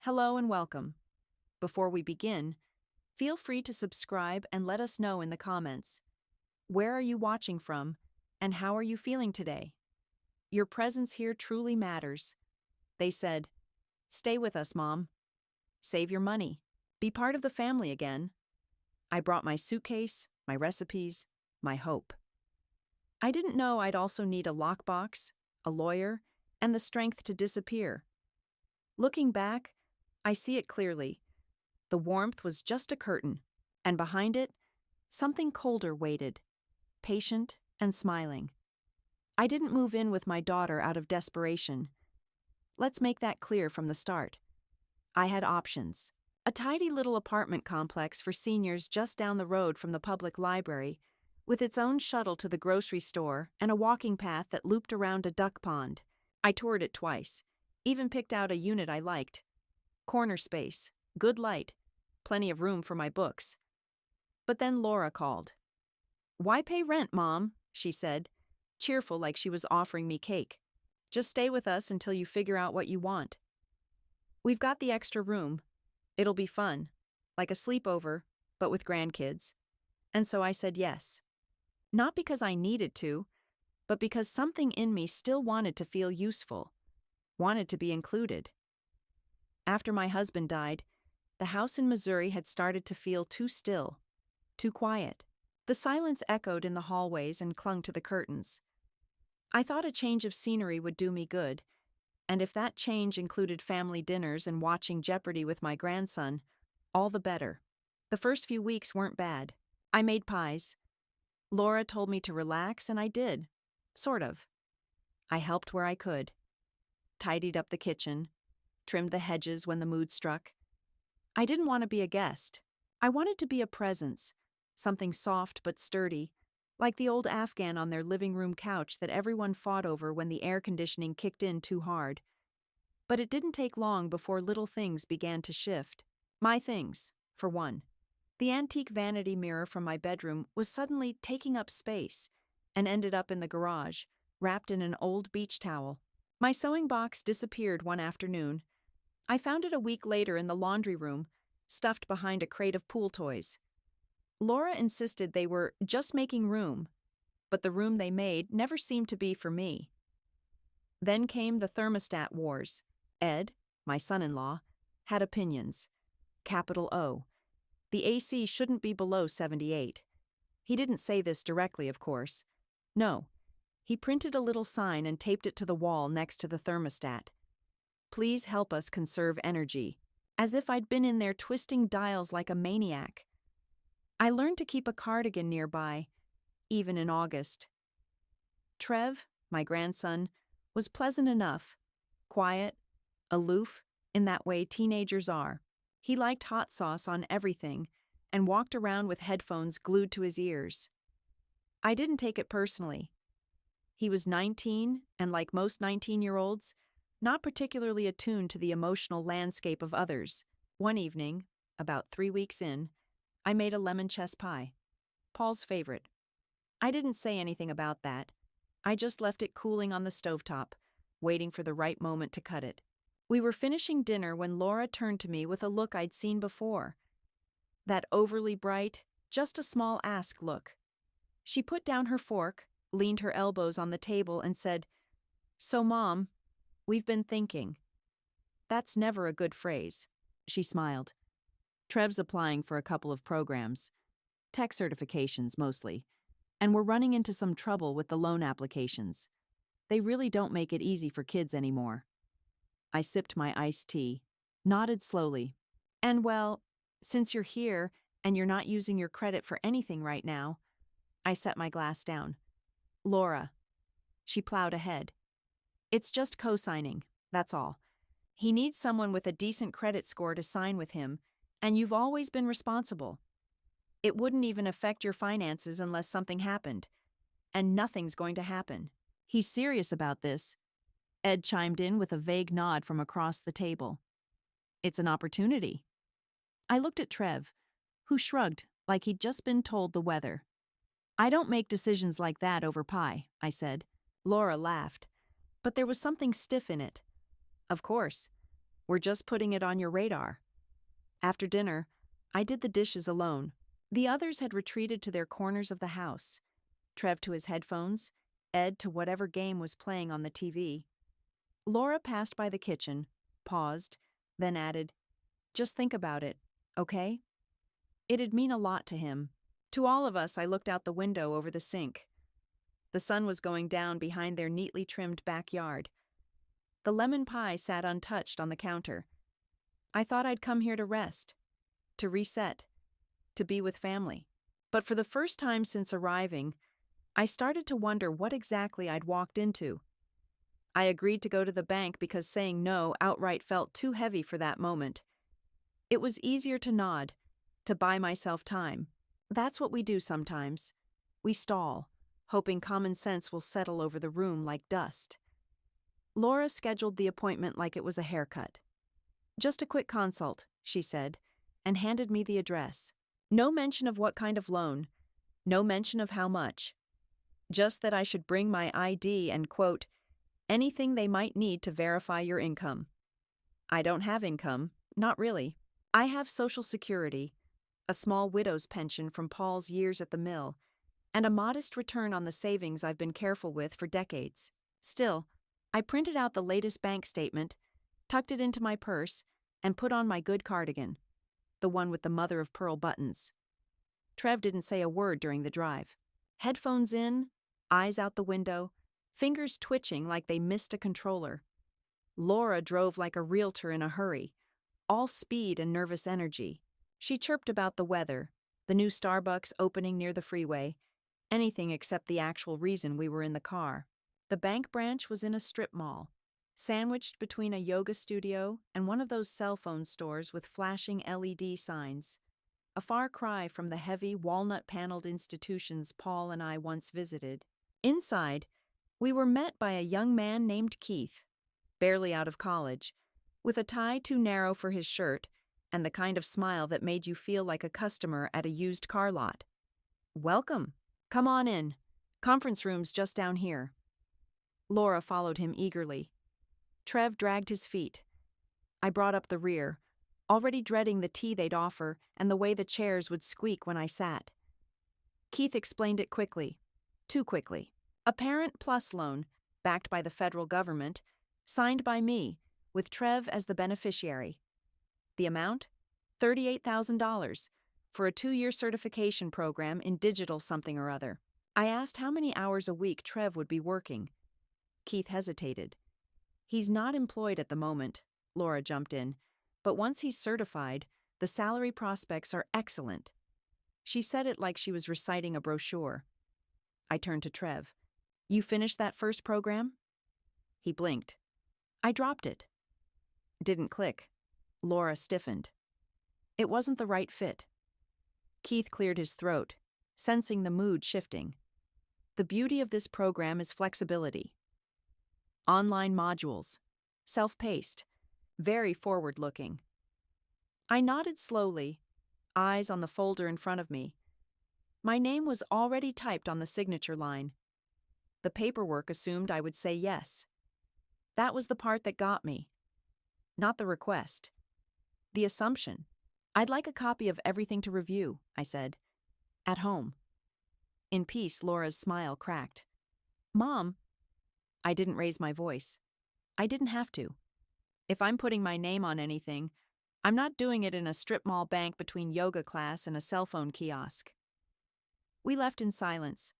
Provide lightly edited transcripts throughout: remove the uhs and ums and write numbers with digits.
Hello and welcome. Before we begin, feel free to subscribe and let us know in the comments. Where are you watching from, and how are you feeling today? Your presence here truly matters. They said, "Stay with us, Mom. Save your money. Be part of the family again." I brought my suitcase, my recipes, my hope. I didn't know I'd also need a lockbox, a lawyer, and the strength to disappear. Looking back, I see it clearly. The warmth was just a curtain, and behind it, something colder waited, patient and smiling. I didn't move in with my daughter out of desperation. Let's make that clear from the start. I had options. A tidy little apartment complex for seniors just down the road from the public library, with its own shuttle to the grocery store and a walking path that looped around a duck pond. I toured it twice, even picked out a unit I liked. Corner space, good light, plenty of room for my books. But then Laura called. "Why pay rent, Mom?" she said, cheerful like she was offering me cake. "Just stay with us until you figure out what you want. We've got the extra room. It'll be fun, like a sleepover, but with grandkids." And so I said yes. Not because I needed to, but because something in me still wanted to feel useful, wanted to be included. After my husband died, the house in Missouri had started to feel too still, too quiet. The silence echoed in the hallways and clung to the curtains. I thought a change of scenery would do me good, and if that change included family dinners and watching Jeopardy with my grandson, all the better. The first few weeks weren't bad. I made pies. Laura told me to relax, and I did. Sort of. I helped where I could. Tidied up the kitchen, trimmed the hedges when the mood struck. I didn't want to be a guest. I wanted to be a presence, something soft but sturdy, like the old Afghan on their living room couch that everyone fought over when the air conditioning kicked in too hard. But it didn't take long before little things began to shift. My things, for one. The antique vanity mirror from my bedroom was suddenly taking up space and ended up in the garage, wrapped in an old beach towel. My sewing box disappeared one afternoon. I found it a week later in the laundry room, stuffed behind a crate of pool toys. Laura insisted they were just making room, but the room they made never seemed to be for me. Then came the thermostat wars. Ed, my son-in-law, had opinions. Capital O. The AC shouldn't be below 78. He didn't say this directly, of course. No. He printed a little sign and taped it to the wall next to the thermostat. "Please help us conserve energy," as if I'd been in there twisting dials like a maniac. I learned to keep a cardigan nearby, even in August. Trev, my grandson, was pleasant enough, quiet, aloof, in that way teenagers are. He liked hot sauce on everything and walked around with headphones glued to his ears. I didn't take it personally. He was 19, and like most 19-year-olds, not particularly attuned to the emotional landscape of others. One evening, about 3 weeks in, I made a lemon chess pie. Paul's favorite. I didn't say anything about that. I just left it cooling on the stovetop, waiting for the right moment to cut it. We were finishing dinner when Laura turned to me with a look I'd seen before. That overly bright, just a small ask look. She put down her fork, leaned her elbows on the table, and said, "So, Mom, we've been thinking." That's never a good phrase. She smiled. "Trev's applying for a couple of programs, tech certifications mostly, and we're running into some trouble with the loan applications. They really don't make it easy for kids anymore." I sipped my iced tea, nodded slowly. "And well, since you're here and you're not using your credit for anything right now," I set my glass down. "Laura." She plowed ahead. "It's just co-signing, that's all. He needs someone with a decent credit score to sign with him, and you've always been responsible. It wouldn't even affect your finances unless something happened. And nothing's going to happen." "He's serious about this," Ed chimed in with a vague nod from across the table. "It's an opportunity." I looked at Trev, who shrugged like he'd just been told the weather. "I don't make decisions like that over pie," I said. Laura laughed, but there was something stiff in it. "Of course. We're just putting it on your radar. After dinner, I did the dishes alone. The others had retreated to their corners of the house. Trev to his headphones, Ed to whatever game was playing on the TV. Laura passed by the kitchen, paused, then added, "Just think about it, okay?" It'd mean a lot to him. To all of us, I looked out the window over the sink. The sun was going down behind their neatly trimmed backyard. The lemon pie sat untouched on the counter. I thought I'd come here to rest, to reset, to be with family. But for the first time since arriving, I started to wonder what exactly I'd walked into. I agreed to go to the bank because saying no outright felt too heavy for that moment. It was easier to nod, to buy myself time. That's what we do sometimes. We stall, hoping common sense will settle over the room like dust. Laura scheduled the appointment like it was a haircut. "Just a quick consult," she said, and handed me the address. No mention of what kind of loan, no mention of how much. Just that I should bring my ID and, quote, anything they might need to verify your income. I don't have income, not really. I have Social Security, a small widow's pension from Paul's years at the mill, and a modest return on the savings I've been careful with for decades. Still, I printed out the latest bank statement, tucked it into my purse, and put on my good cardigan, the one with the mother-of-pearl buttons. Trev didn't say a word during the drive. Headphones in, eyes out the window, fingers twitching like they missed a controller. Laura drove like a realtor in a hurry, all speed and nervous energy. She chirped about the weather, the new Starbucks opening near the freeway, anything except the actual reason we were in the car. The bank branch was in a strip mall, sandwiched between a yoga studio and one of those cell phone stores with flashing LED signs. A far cry from the heavy walnut-paneled institutions Paul and I once visited. Inside, we were met by a young man named Keith, barely out of college, with a tie too narrow for his shirt and the kind of smile that made you feel like a customer at a used car lot. "Welcome. Come on in. Conference room's just down here." Laura followed him eagerly. Trev dragged his feet. I brought up the rear, already dreading the tea they'd offer and the way the chairs would squeak when I sat. Keith explained it quickly. Too quickly. A Parent Plus loan, backed by the federal government, signed by me, with Trev as the beneficiary. The amount? $38,000, for a 2-year certification program in digital something or other. I asked how many hours a week Trev would be working. Keith hesitated. "He's not employed at the moment," Laura jumped in, "but once he's certified, the salary prospects are excellent." She said it like she was reciting a brochure. I turned to Trev. "You finished that first program?" He blinked. I dropped it. Didn't click. Laura stiffened. It wasn't the right fit. Keith cleared his throat, sensing the mood shifting. "The beauty of this program is flexibility. Online modules, self-paced, very forward-looking." I nodded slowly, eyes on the folder in front of me. My name was already typed on the signature line. The paperwork assumed I would say yes. That was the part that got me. Not the request. The assumption. "I'd like a copy of everything to review," I said. "At home." In peace, Laura's smile cracked. "Mom." I didn't raise my voice. I didn't have to. If I'm putting my name on anything, I'm not doing it in a strip mall bank between yoga class and a cell phone kiosk. We left in silence.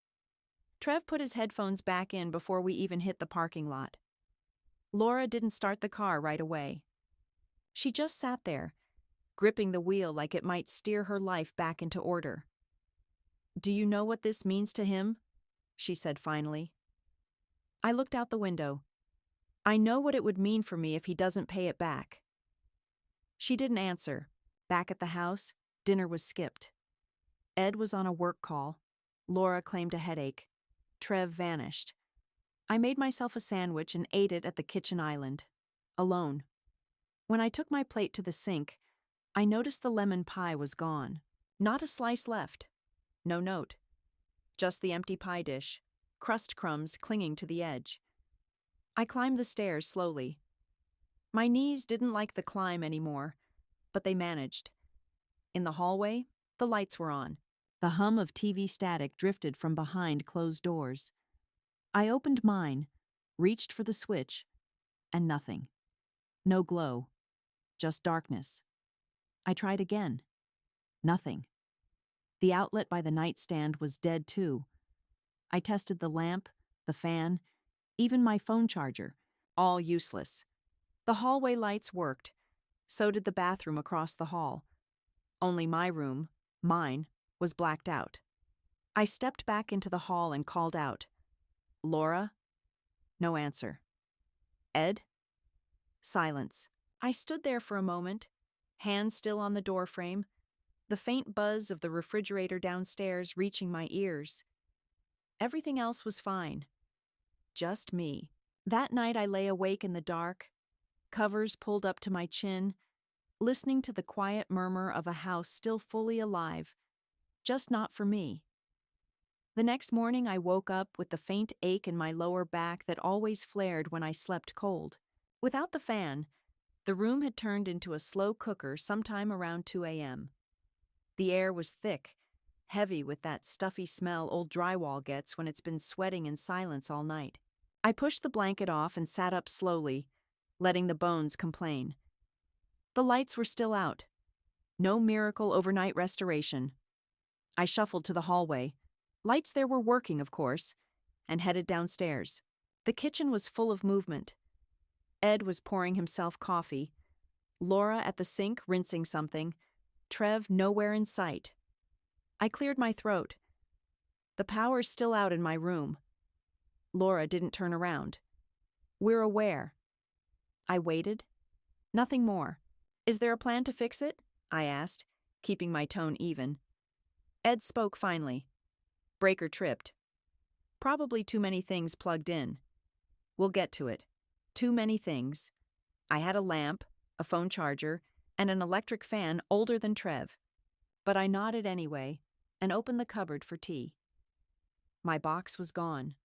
Trev put his headphones back in before we even hit the parking lot. Laura didn't start the car right away. She just sat there, gripping the wheel like it might steer her life back into order. "Do you know what this means to him?" she said finally. I looked out the window. "I know what it would mean for me if he doesn't pay it back." She didn't answer. Back at the house, dinner was skipped. Ed was on a work call. Laura claimed a headache. Trev vanished. I made myself a sandwich and ate it at the kitchen island, alone. When I took my plate to the sink, I noticed the lemon pie was gone. Not a slice left. No note. Just the empty pie dish, crust crumbs clinging to the edge. I climbed the stairs slowly. My knees didn't like the climb anymore, but they managed. In the hallway, the lights were on. The hum of TV static drifted from behind closed doors. I opened mine, reached for the switch, and nothing. No glow, just darkness. I tried again. Nothing. The outlet by the nightstand was dead too. I tested the lamp, the fan, even my phone charger, all useless. The hallway lights worked. So did the bathroom across the hall. Only my room, mine, was blacked out. I stepped back into the hall and called out, "Laura?" No answer. "Ed?" Silence. I stood there for a moment, hands still on the doorframe, the faint buzz of the refrigerator downstairs reaching my ears. Everything else was fine. Just me. That night I lay awake in the dark, covers pulled up to my chin, listening to the quiet murmur of a house still fully alive, just not for me. The next morning I woke up with the faint ache in my lower back that always flared when I slept cold. Without the fan, the room had turned into a slow cooker sometime around 2 a.m. The air was thick, heavy with that stuffy smell old drywall gets when it's been sweating in silence all night. I pushed the blanket off and sat up slowly, letting the bones complain. The lights were still out. No miracle overnight restoration. I shuffled to the hallway. Lights there were working, of course, and headed downstairs. The kitchen was full of movement. Ed was pouring himself coffee, Laura at the sink rinsing something, Trev nowhere in sight. I cleared my throat. The power's still out in my room. Laura didn't turn around. We're aware. I waited. Nothing more. "Is there a plan to fix it?" I asked, keeping my tone even. Ed spoke finally. "Breaker tripped. Probably too many things plugged in. We'll get to it. Too many things. I had a lamp, a phone charger, and an electric fan older than Trev. But I nodded anyway and opened the cupboard for tea. My box was gone.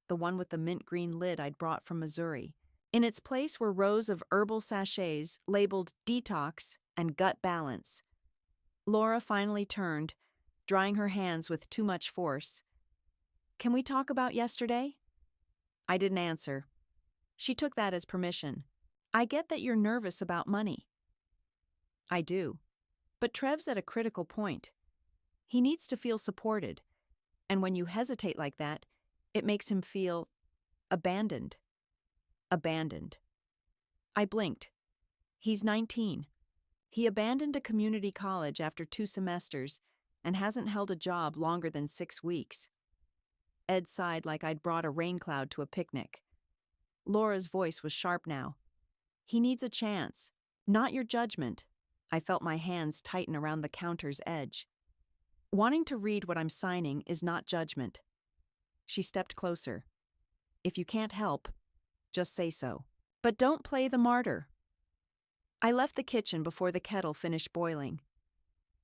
The one with the mint green lid I'd brought from Missouri. In its place were rows of herbal sachets labeled Detox and Gut Balance. Laura finally turned, drying her hands with too much force. "Can we talk about yesterday?" I didn't answer. She took that as permission. "I get that you're nervous about money." I do. But Trev's at a critical point. He needs to feel supported. And when you hesitate like that, it makes him feel abandoned. Abandoned. I blinked. He's 19. He abandoned a community college after 2 semesters and hasn't held a job longer than 6 weeks. Ed sighed like I'd brought a rain cloud to a picnic. Laura's voice was sharp now. "He needs a chance, not your judgment." I felt my hands tighten around the counter's edge. "Wanting to read what I'm signing is not judgment." She stepped closer. "If you can't help, just say so. But don't play the martyr." I left the kitchen before the kettle finished boiling.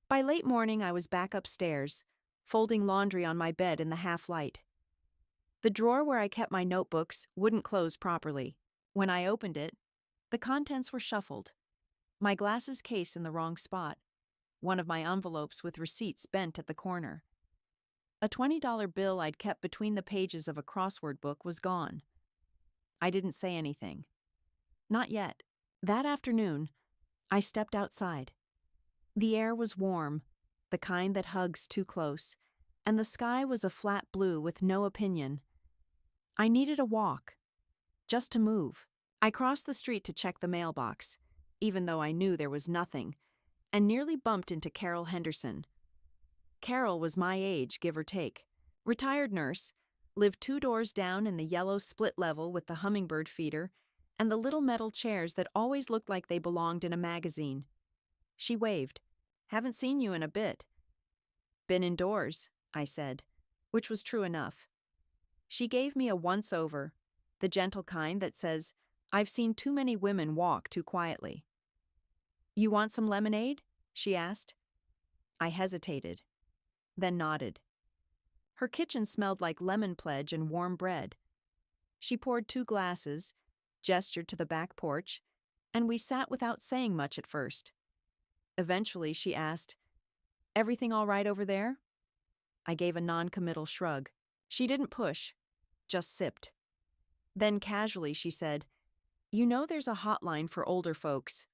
By late morning, I was back upstairs, folding laundry on my bed in the half-light. The drawer where I kept my notebooks wouldn't close properly. When I opened it, the contents were shuffled. My glasses case in the wrong spot. One of my envelopes with receipts bent at the corner. A $20 bill I'd kept between the pages of a crossword book was gone. I didn't say anything. Not yet. That afternoon, I stepped outside. The air was warm, the kind that hugs too close, and the sky was a flat blue with no opinion. I needed a walk, just to move. I crossed the street to check the mailbox, even though I knew there was nothing, and nearly bumped into Carol Henderson. Carol was my age, give or take. Retired nurse, lived 2 doors down in the yellow split level with the hummingbird feeder and the little metal chairs that always looked like they belonged in a magazine. She waved. "Haven't seen you in a bit." "Been indoors," I said, which was true enough. She gave me a once-over, the gentle kind that says, "I've seen too many women walk too quietly." "You want some lemonade?" she asked. I hesitated, then nodded. Her kitchen smelled like lemon pledge and warm bread. She poured 2 glasses, gestured to the back porch, and we sat without saying much at first. Eventually, she asked, "Everything all right over there?" I gave a non-committal shrug. She didn't push, just sipped. Then casually she said, "You know there's a hotline for older folks.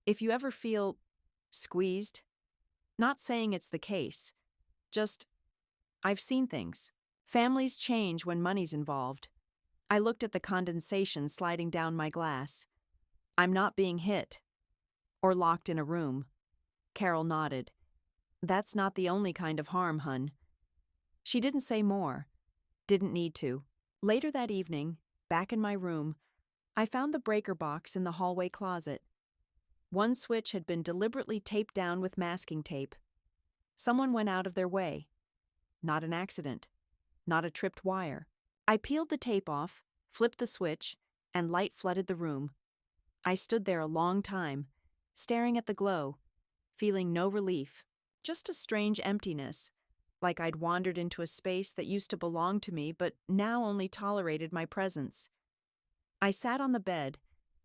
If you ever feel squeezed." Not saying it's the case, just, I've seen things. Families change when money's involved. I looked at the condensation sliding down my glass. "I'm not being hit. Or locked in a room." Carol nodded. "That's not the only kind of harm, hun." She didn't say more. Didn't need to. Later that evening, back in my room, I found the breaker box in the hallway closet. One switch had been deliberately taped down with masking tape. Someone went out of their way. Not an accident. Not a tripped wire. I peeled the tape off, flipped the switch, and light flooded the room. I stood there a long time, staring at the glow, feeling no relief, just a strange emptiness, like I'd wandered into a space that used to belong to me but now only tolerated my presence. I sat on the bed,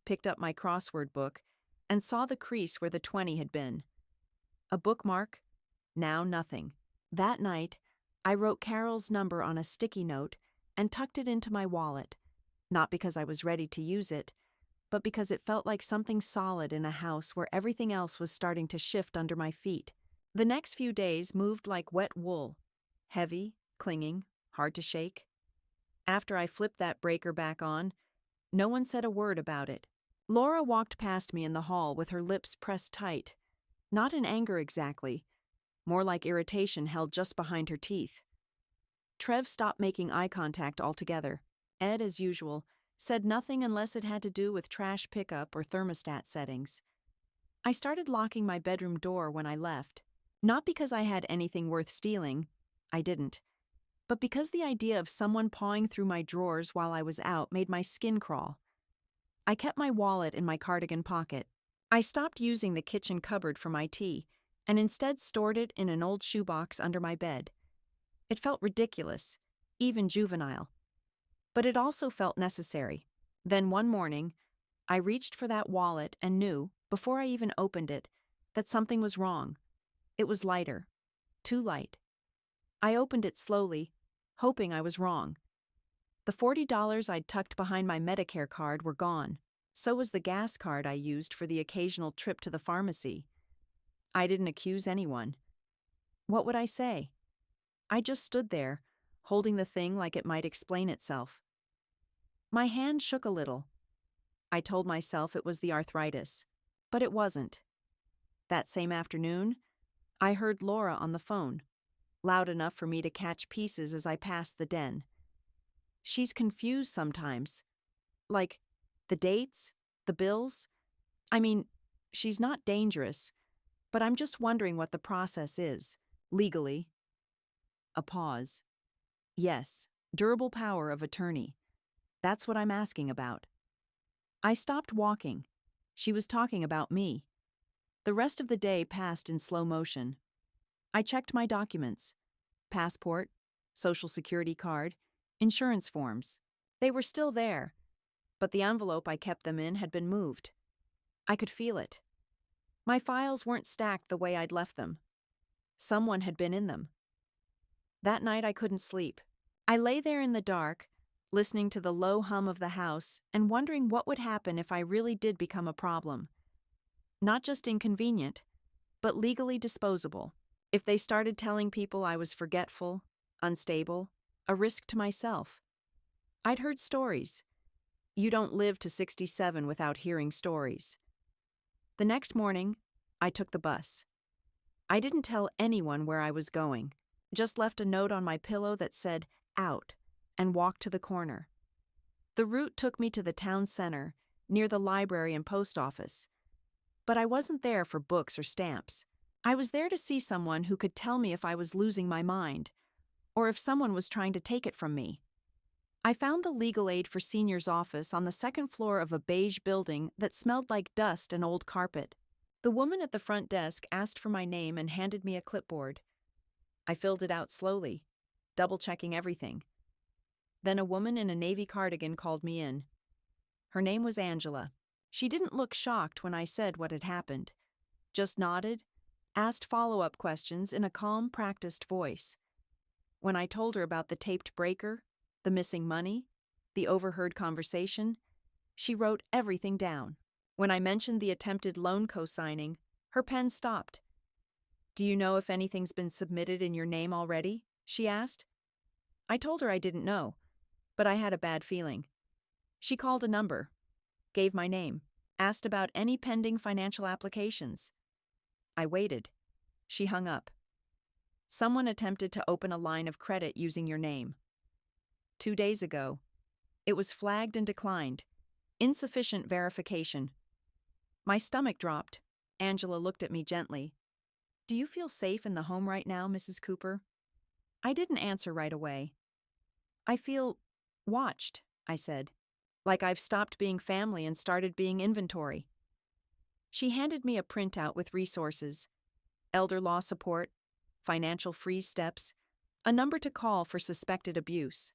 picked up my crossword book, and saw the crease where the 20 had been. A bookmark, now nothing. That night, I wrote Carol's number on a sticky note and tucked it into my wallet, not because I was ready to use it, but because it felt like something solid in a house where everything else was starting to shift under my feet. The next few days moved like wet wool, heavy, clinging, hard to shake. After I flipped that breaker back on, no one said a word about it. Laura walked past me in the hall with her lips pressed tight, not in anger exactly, more like irritation held just behind her teeth. Trev stopped making eye contact altogether. Ed, as usual, said nothing unless it had to do with trash pickup or thermostat settings. I started locking my bedroom door when I left, not because I had anything worth stealing, I didn't, but because the idea of someone pawing through my drawers while I was out made my skin crawl. I kept my wallet in my cardigan pocket. I stopped using the kitchen cupboard for my tea, and instead stored it in an old shoebox under my bed. It felt ridiculous, even juvenile. But it also felt necessary. Then one morning, I reached for that wallet and knew, before I even opened it, that something was wrong. It was lighter. Too light. I opened it slowly, hoping I was wrong. The $40 I'd tucked behind my Medicare card were gone. So was the gas card I used for the occasional trip to the pharmacy. I didn't accuse anyone. What would I say? I just stood there, holding the thing like it might explain itself. My hand shook a little. I told myself it was the arthritis, but it wasn't. That same afternoon, I heard Laura on the phone, loud enough for me to catch pieces as I passed the den. She's confused sometimes. Like, the dates? The bills? I mean, she's not dangerous, but I'm just wondering what the process is, legally. A pause. Yes, durable power of attorney. That's what I'm asking about. I stopped walking. She was talking about me. The rest of the day passed in slow motion. I checked my documents. Passport, social security card, insurance forms. They were still there, but the envelope I kept them in had been moved. I could feel it. My files weren't stacked the way I'd left them. Someone had been in them. That night I couldn't sleep. I lay there in the dark, listening to the low hum of the house and wondering what would happen if I really did become a problem. Not just inconvenient, but legally disposable. If they started telling people I was forgetful, unstable, a risk to myself. I'd heard stories. You don't live to 67 without hearing stories. The next morning, I took the bus. I didn't tell anyone where I was going, just left a note on my pillow that said, "Out," and walked to the corner. The route took me to the town center, near the library and post office. But I wasn't there for books or stamps. I was there to see someone who could tell me if I was losing my mind, or if someone was trying to take it from me. I found the legal aid for seniors office on the second floor of a beige building that smelled like dust and old carpet. The woman at the front desk asked for my name and handed me a clipboard. I filled it out slowly, double-checking everything. Then a woman in a navy cardigan called me in. Her name was Angela. She didn't look shocked when I said what had happened, just nodded, asked follow-up questions in a calm, practiced voice. When I told her about the taped breaker, the missing money, the overheard conversation, she wrote everything down. When I mentioned the attempted loan co-signing, her pen stopped. "Do you know if anything's been submitted in your name already?" she asked. I told her I didn't know, but I had a bad feeling. She called a number, gave my name, asked about any pending financial applications. I waited. She hung up. "Someone attempted to open a line of credit using your name. 2 days ago. It was flagged and declined. Insufficient verification." My stomach dropped. Angela looked at me gently. "Do you feel safe in the home right now, Mrs. Cooper?" I didn't answer right away. "I feel watched," I said. "Like I've stopped being family and started being inventory." She handed me a printout with resources: elder law support, financial freeze steps, a number to call for suspected abuse.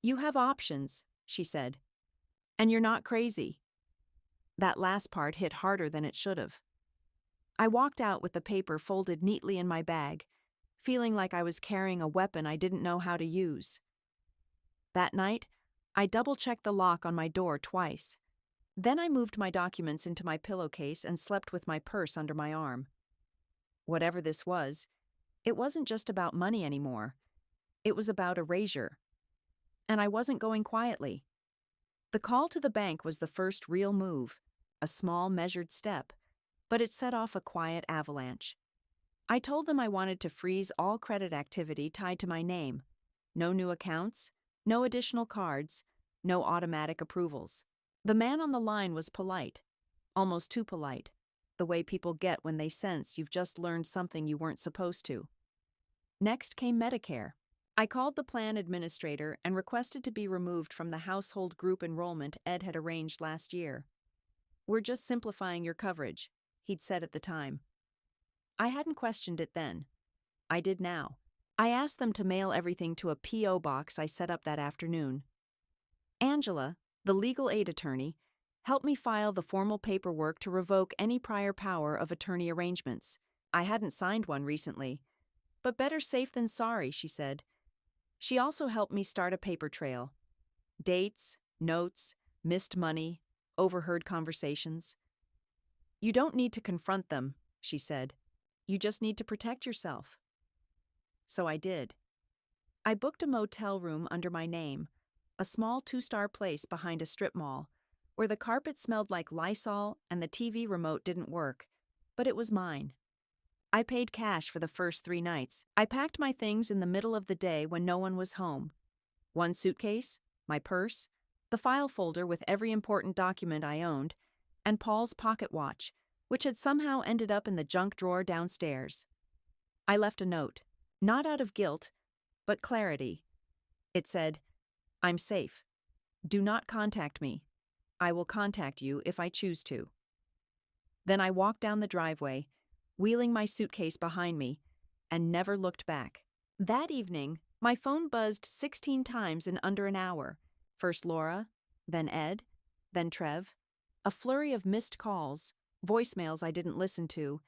"You have options," she said. "And you're not crazy." That last part hit harder than it should have. I walked out with the paper folded neatly in my bag, feeling like I was carrying a weapon I didn't know how to use. That night, I double-checked the lock on my door twice. Then I moved my documents into my pillowcase and slept with my purse under my arm. Whatever this was, it wasn't just about money anymore. It was about erasure. And I wasn't going quietly. The call to the bank was the first real move, a small, measured step, but it set off a quiet avalanche. I told them I wanted to freeze all credit activity tied to my name. No new accounts, no additional cards, no automatic approvals. The man on the line was polite, almost too polite, the way people get when they sense you've just learned something you weren't supposed to. Next came Medicare. I called the plan administrator and requested to be removed from the household group enrollment Ed had arranged last year. "We're just simplifying your coverage," he'd said at the time. I hadn't questioned it then. I did now. I asked them to mail everything to a P.O. box I set up that afternoon. Angela, the legal aid attorney, helped me file the formal paperwork to revoke any prior power of attorney arrangements. I hadn't signed one recently, but better safe than sorry, she said. She also helped me start a paper trail. Dates, notes, missed money, overheard conversations. "You don't need to confront them," she said. "You just need to protect yourself." So I did. I booked a motel room under my name, a small 2-star place behind a strip mall, where the carpet smelled like Lysol and the TV remote didn't work, but it was mine. I paid cash for the first 3 nights. I packed my things in the middle of the day when no one was home. 1 suitcase, my purse, the file folder with every important document I owned, and Paul's pocket watch, which had somehow ended up in the junk drawer downstairs. I left a note, not out of guilt, but clarity. It said, "I'm safe. Do not contact me. I will contact you if I choose to." Then I walked down the driveway, wheeling my suitcase behind me, and never looked back. That evening, my phone buzzed 16 times in under an hour. First Laura, then Ed, then Trev. A flurry of missed calls, voicemails I didn't listen to,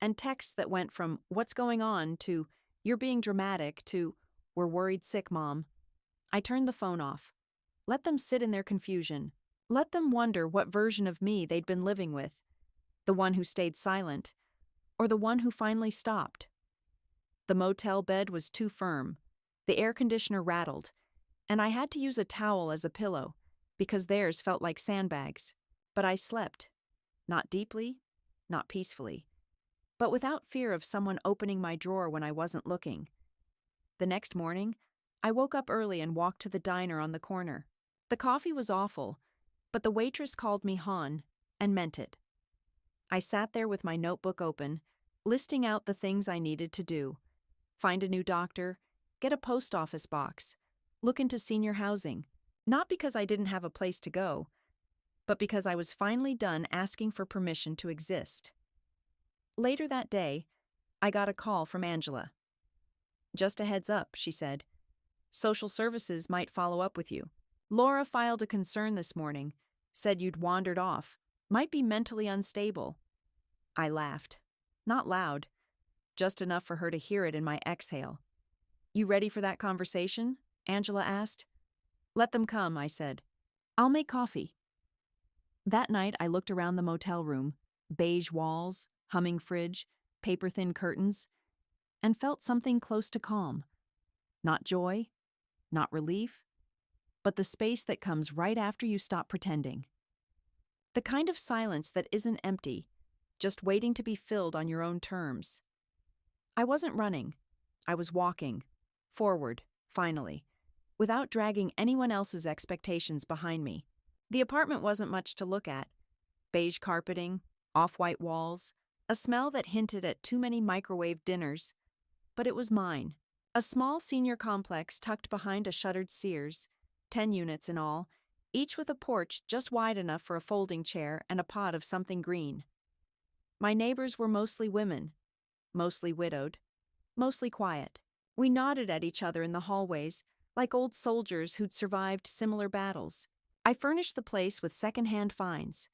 and texts that went from "What's going on?" to "You're being dramatic" to "We're worried sick, Mom." I turned the phone off. Let them sit in their confusion. Let them wonder what version of me they'd been living with. The one who stayed silent, or the one who finally stopped. The motel bed was too firm. The air conditioner rattled, and I had to use a towel as a pillow, because theirs felt like sandbags. But I slept. Not deeply, not peacefully, but without fear of someone opening my drawer when I wasn't looking. The next morning, I woke up early and walked to the diner on the corner. The coffee was awful, but the waitress called me Han, and meant it. I sat there with my notebook open, listing out the things I needed to do. Find a new doctor, get a post office box, look into senior housing. Not because I didn't have a place to go, but because I was finally done asking for permission to exist. Later that day, I got a call from Angela. "Just a heads up," she said. "Social services might follow up with you. Laura filed a concern this morning, said you'd wandered off, Might be mentally unstable. I laughed. Not loud, just enough for her to hear it in my exhale. You ready for that conversation? Angela asked. Let them come, I said. I'll make coffee. That night I looked around the motel room, beige walls, humming fridge, paper-thin curtains, and felt something close to calm. Not joy, not relief, but the space that comes right after you stop pretending. The kind of silence that isn't empty, just waiting to be filled on your own terms. I wasn't running. I was walking. Forward, finally, without dragging anyone else's expectations behind me. The apartment wasn't much to look at. Beige carpeting, off-white walls, a smell that hinted at too many microwave dinners. But it was mine. A small senior complex tucked behind a shuttered Sears, 10 units in all, each with a porch just wide enough for a folding chair and a pot of something green. My neighbors were mostly women, mostly widowed, mostly quiet. We nodded at each other in the hallways, like old soldiers who'd survived similar battles. I furnished the place with second-hand finds.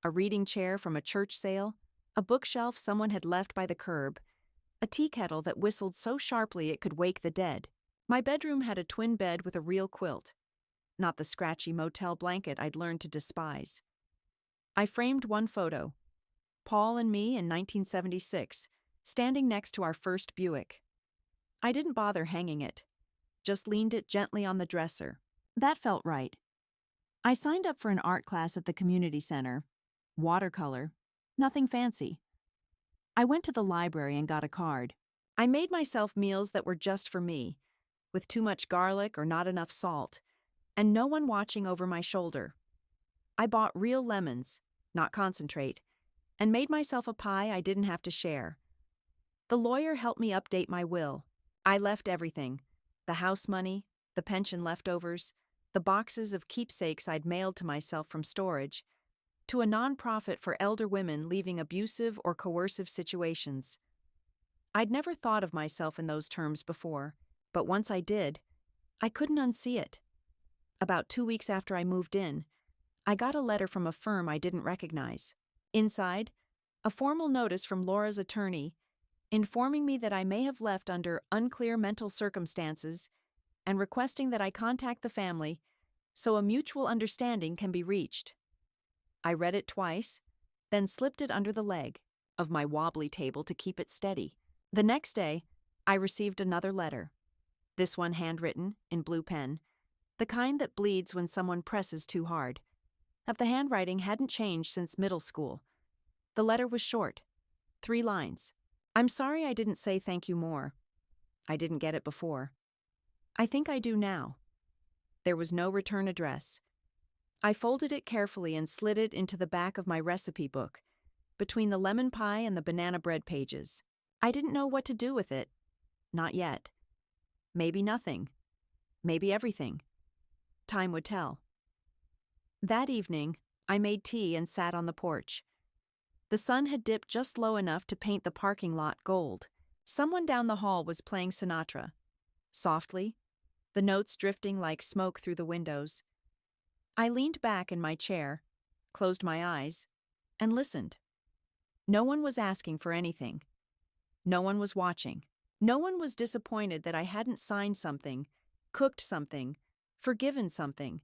A reading chair from a church sale, a bookshelf someone had left by the curb, a tea kettle that whistled so sharply it could wake the dead. My bedroom had a twin bed with a real quilt, not the scratchy motel blanket I'd learned to despise. I framed one photo, Paul and me in 1976, standing next to our first Buick. I didn't bother hanging it, just leaned it gently on the dresser. That felt right. I signed up for an art class at the community center. Watercolor. Nothing fancy. I went to the library and got a card. I made myself meals that were just for me, with too much garlic or not enough salt, and no one watching over my shoulder. I bought real lemons, not concentrate, and made myself a pie I didn't have to share. The lawyer helped me update my will. I left everything: the house money, the pension leftovers, the boxes of keepsakes I'd mailed to myself from storage, to a nonprofit for elder women leaving abusive or coercive situations. I'd never thought of myself in those terms before, but once I did, I couldn't unsee it. About 2 weeks after I moved in, I got a letter from a firm I didn't recognize. Inside, a formal notice from Laura's attorney informing me that I may have left under unclear mental circumstances and requesting that I contact the family so a mutual understanding can be reached. I read it twice, then slipped it under the leg of my wobbly table to keep it steady. The next day, I received another letter, this one handwritten in blue pen, the kind that bleeds when someone presses too hard. If the handwriting hadn't changed since middle school. The letter was short, 3 lines. I'm sorry I didn't say thank you more. I didn't get it before. I think I do now. There was no return address. I folded it carefully and slid it into the back of my recipe book, between the lemon pie and the banana bread pages. I didn't know what to do with it. Not yet. Maybe nothing. Maybe everything. Time would tell. That evening, I made tea and sat on the porch. The sun had dipped just low enough to paint the parking lot gold. Someone down the hall was playing Sinatra. Softly, the notes drifting like smoke through the windows. I leaned back in my chair, closed my eyes, and listened. No one was asking for anything. No one was watching. No one was disappointed that I hadn't signed something, cooked something, forgiven something.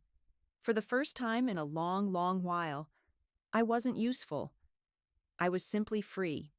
For the first time in a long, long while, I wasn't useful. I was simply free.